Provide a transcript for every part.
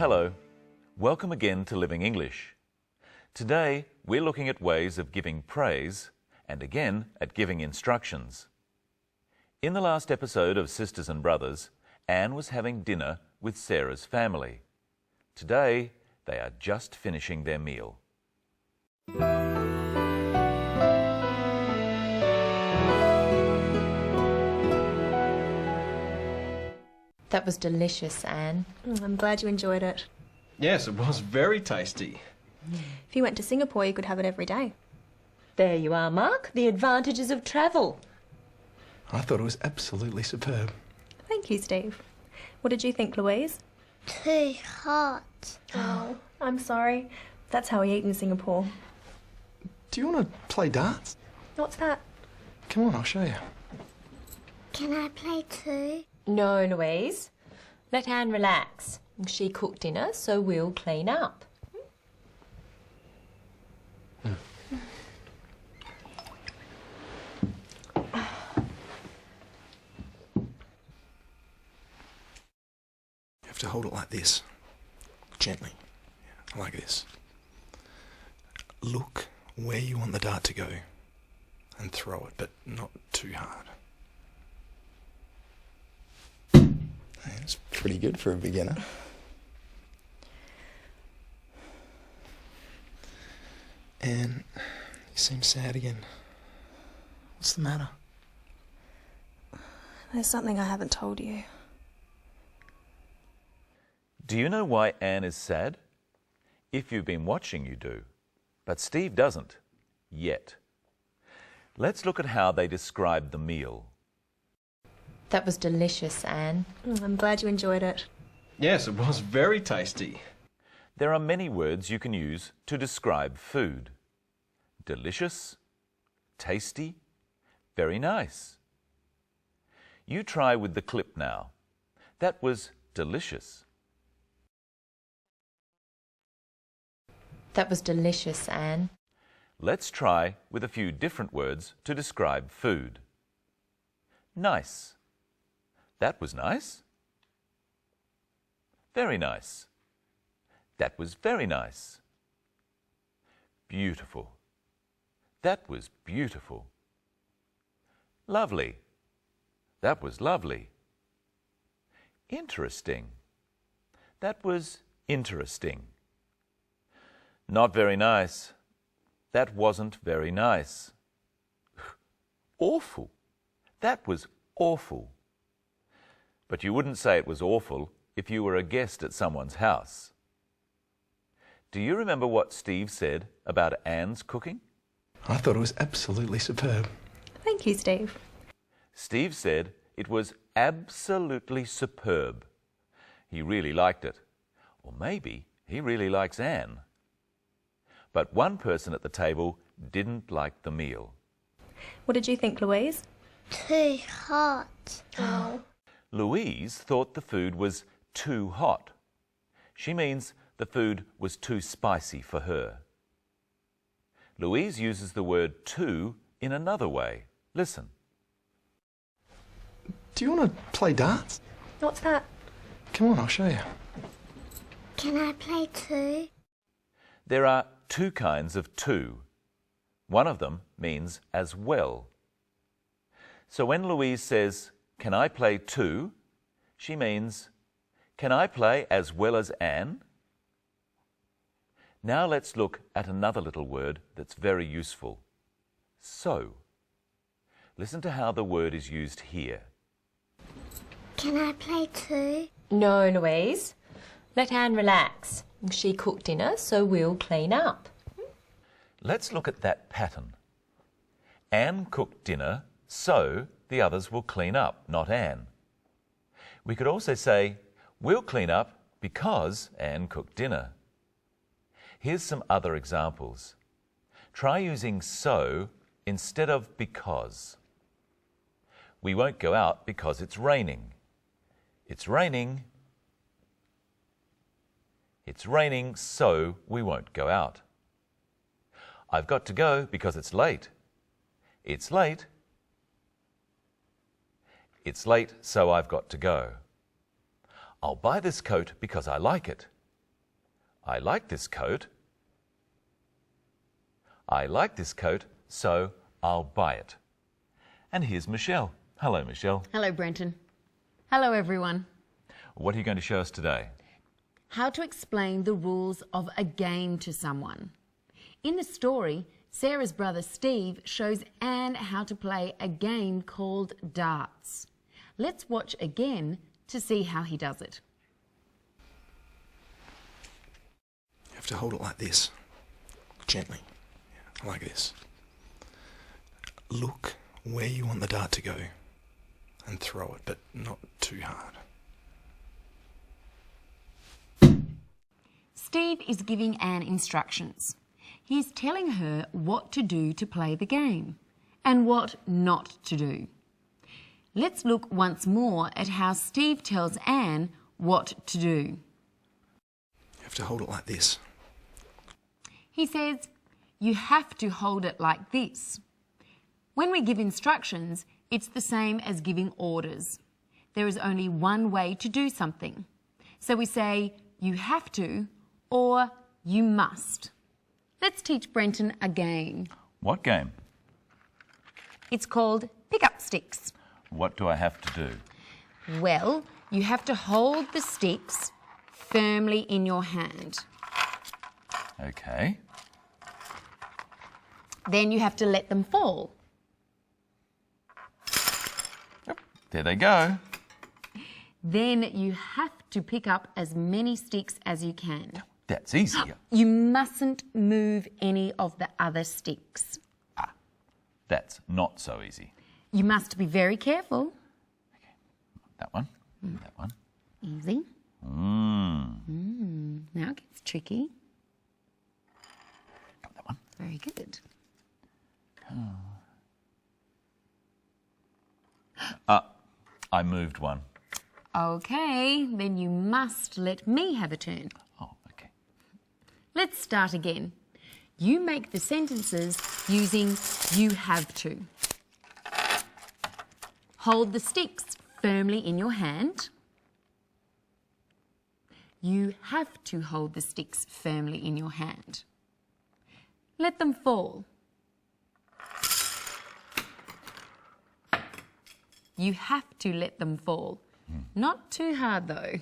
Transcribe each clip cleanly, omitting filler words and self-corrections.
Hello, welcome again to Living English. Today we're looking at ways of giving praise and again at giving instructions. In the last episode of Sisters and Brothers, Anne was having dinner with Sarah's family. Today they are just finishing their meal. That was delicious, Anne. I'm glad you enjoyed it. Yes, it was very tasty. If you went to Singapore, you could have it every day. There you are, Mark. The advantages of travel. I thought it was absolutely superb. Thank you, Steve. What did you think, Louise? Too hot. Oh, I'm sorry. That's how we eat in Singapore. Do you want to play darts? What's that? Come on, I'll show you. Can I play too? No, Louise. Let Anne relax. She cooked dinner, so we'll clean up. You have to hold it like this. Gently. Like this. Look where you want the dart to go and throw it, but not too hard. It's pretty good for a beginner. And you seem sad again. What's the matter? There's something I haven't told you. Do you know why Anne is sad? If you've been watching, you do. But Steve doesn't. Yet. Let's look at how they describe the meal. That was delicious, Anne. I'm glad you enjoyed it. Yes, it was very tasty. There are many words you can use to describe food. Delicious, tasty, very nice. You try with the clip now. That was delicious. That was delicious, Anne. Let's try with a few different words to describe food. Nice. That was nice. Very nice. That was very nice. Beautiful. That was beautiful. Lovely. That was lovely. Interesting. That was interesting. Not very nice. That wasn't very nice. Awful. That was awful. But you wouldn't say it was awful if you were a guest at someone's house. Do you remember what Steve said about Anne's cooking? I thought it was absolutely superb. Thank you, Steve. Steve said it was absolutely superb. He really liked it. Or maybe he really likes Anne. But one person at the table didn't like the meal. What did you think, Louise? Too hot. Oh. Louise thought the food was too hot. She means the food was too spicy for her. Louise uses the word too in another way. Listen. Do you want to play darts? What's that? Come on, I'll show you. Can I play too? There are two kinds of too. One of them means as well. So when Louise says, "Can I play too?" she means, "Can I play as well as Anne?" Now let's look at another little word that's very useful. So. Listen to how the word is used here. Can I play too? No, Louise. Let Anne relax. She cooked dinner, so we'll clean up. Let's look at that pattern. Anne cooked dinner, so the others will clean up, not Anne. We could also say, we'll clean up because Anne cooked dinner. Here's some other examples. Try using so instead of because. We won't go out because it's raining. It's raining. It's raining, so we won't go out. I've got to go because it's late. It's late. It's late, so I've got to go. I'll buy this coat because I like it. I like this coat. I like this coat, so I'll buy it. And here's Michelle. Hello, Michelle. Hello, Brenton. Hello, everyone. What are you going to show us today? How to explain the rules of a game to someone. In the story, Sarah's brother Steve shows Anne how to play a game called darts. Let's watch again to see how he does it. You have to hold it like this, gently, yeah, like this. Look where you want the dart to go and throw it, but not too hard. Steve is giving Anne instructions. He's telling her what to do to play the game and what not to do. Let's look once more at how Steve tells Anne what to do. You have to hold it like this. He says, you have to hold it like this. When we give instructions, it's the same as giving orders. There is only one way to do something. So we say, you have to, or you must. Let's teach Brenton a game. What game? It's called pick up sticks. What do I have to do? Well, you have to hold the sticks firmly in your hand. Okay. Then you have to let them fall. There they go. Then you have to pick up as many sticks as you can. That's easy. You mustn't move any of the other sticks. That's not so easy. You must be very careful. That one. That one. Easy. Now it gets tricky. Got that one. Very good. I moved one. Okay, then you must let me have a turn. Oh, okay. Let's start again. You make the sentences using you have to. Hold the sticks firmly in your hand. You have to hold the sticks firmly in your hand. Let them fall. You have to let them fall. Not too hard though.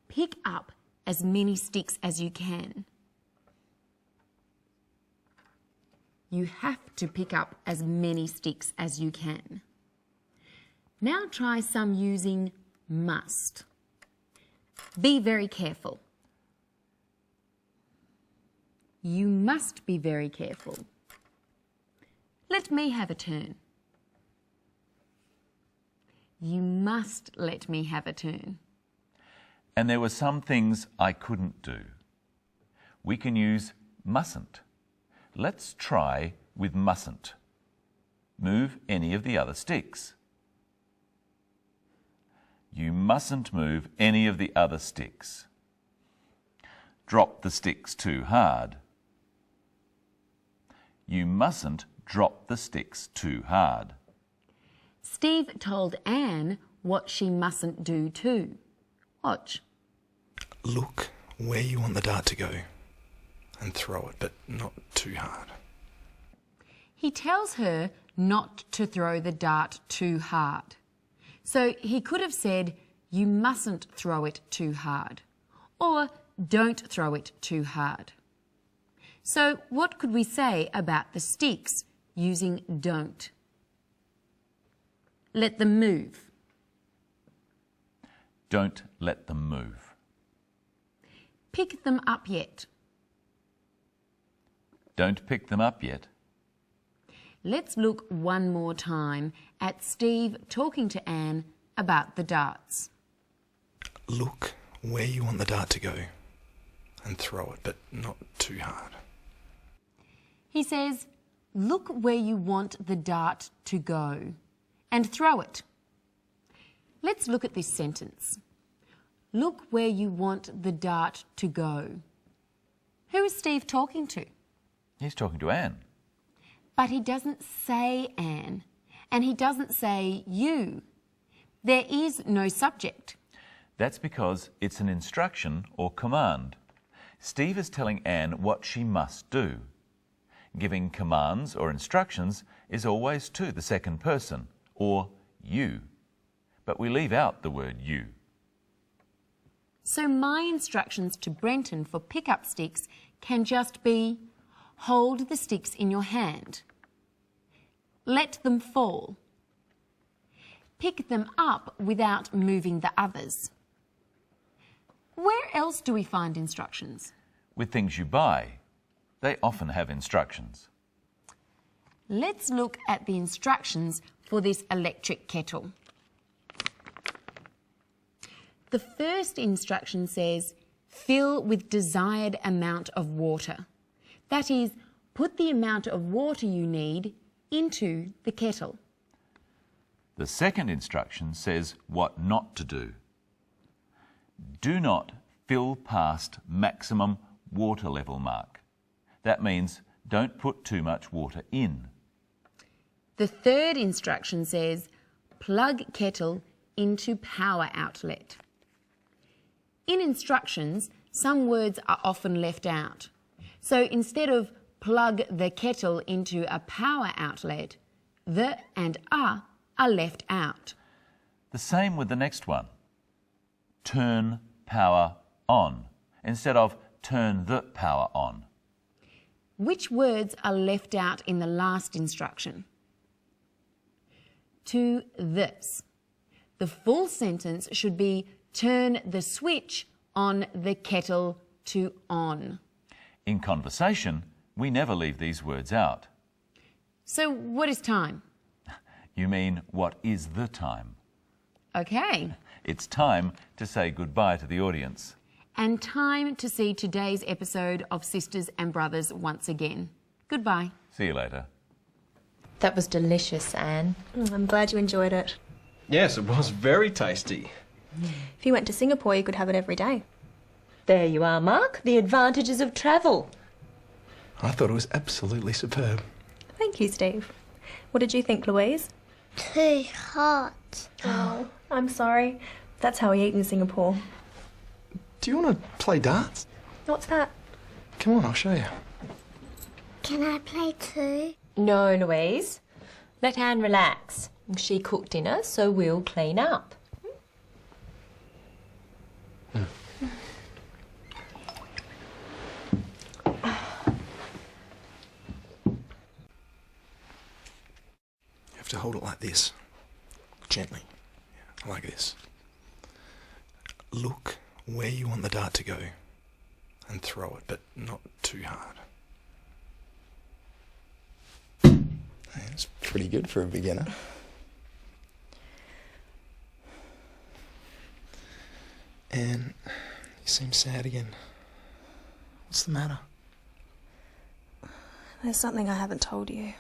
Pick up as many sticks as you can. You have to pick up as many sticks as you can. Now try some using must. Be very careful. You must be very careful. Let me have a turn. You must let me have a turn. And there were some things I couldn't do. We can use mustn't. Let's try with mustn't. Move any of the other sticks. You mustn't move any of the other sticks. Drop the sticks too hard. You mustn't drop the sticks too hard. Steve told Anne what she mustn't do too. Watch. Look where you want the dart to go and throw it, but not too hard. He tells her not to throw the dart too hard. So he could have said, you mustn't throw it too hard, or don't throw it too hard. So what could we say about the sticks using don't? Let them move. Don't let them move. Pick them up yet. Don't pick them up yet. Let's look one more time at Steve talking to Anne about the darts. Look where you want the dart to go and throw it, but not too hard. He says, look where you want the dart to go and throw it. Let's look at this sentence. Look where you want the dart to go. Who is Steve talking to? He's talking to Anne. But he doesn't say Anne, and he doesn't say you. There is no subject. That's because it's an instruction or command. Steve is telling Anne what she must do. Giving commands or instructions is always to the second person, or you. But we leave out the word you. So my instructions to Brenton for pick-up sticks can just be, hold the sticks in your hand. Let them fall. Pick them up without moving the others. Where else do we find instructions? With things you buy, they often have instructions. Let's look at the instructions for this electric kettle. The first instruction says, fill with desired amount of water. That is, put the amount of water you need into the kettle. The second instruction says what not to do. Do not fill past maximum water level mark. That means don't put too much water in. The third instruction says, plug kettle into power outlet. In instructions, some words are often left out. So instead of plug the kettle into a power outlet, the and a are left out. The same with the next one. Turn power on instead of turn the power on. Which words are left out in the last instruction? To this. The full sentence should be turn the switch on the kettle to on. In conversation, we never leave these words out. So what is time? You mean what is the time? Okay. It's time to say goodbye to the audience. And time to see today's episode of Sisters and Brothers once again. Goodbye. See you later. That was delicious, Anne. I'm glad you enjoyed it. Yes, it was very tasty. If you went to Singapore, you could have it every day. There you are, Mark. The advantages of travel. I thought it was absolutely superb. Thank you, Steve. What did you think, Louise? Too hot. Oh, I'm sorry. That's how we eat in Singapore. Do you want to play darts? What's that? Come on, I'll show you. Can I play too? No, Louise. Let Anne relax. She cooked dinner, so we'll clean up. You have to hold it like this. Gently. Yeah, like this. Look where you want the dart to go and throw it, but not too hard. That's pretty good for a beginner. And you seem sad again. What's the matter? There's something I haven't told you.